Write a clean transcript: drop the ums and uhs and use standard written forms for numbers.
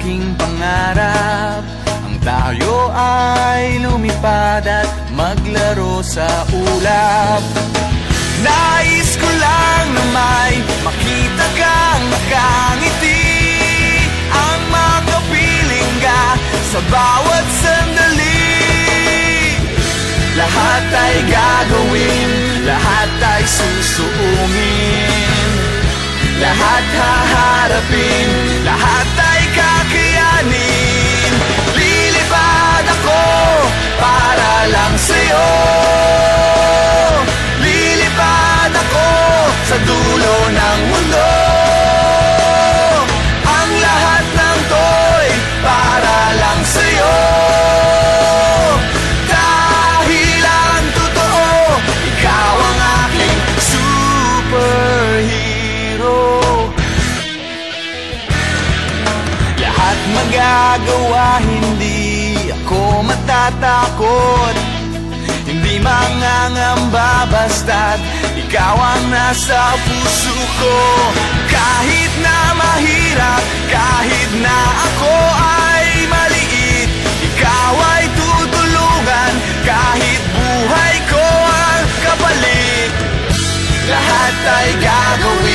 aking pangarap, ang tayo ay lumipad at maglaro sa ulap. Nais ko lang na may makita kang nakangiti, ang makapiling ka sa bawat sandali. Lahat ay gagawin, lahat ay susuungin, lahat haharapin, lahat ay kakayanin. Lilipad ako para lang sa'yo, lilipad ako sa dulo ng mundo. Ang lahat ng to'y para lang sa'yo, dahil ang totoo, ikaw ang aking superhero. Lahat magagawa, hindi ako matatakot, hindi mangangamba basta't ikaw ang nasa puso ko. Kahit na mahirap, kahit na ako ay maliit, ikaw ay tutulungan, kahit buhay ko ang kapalit. Lahat ay gagawin,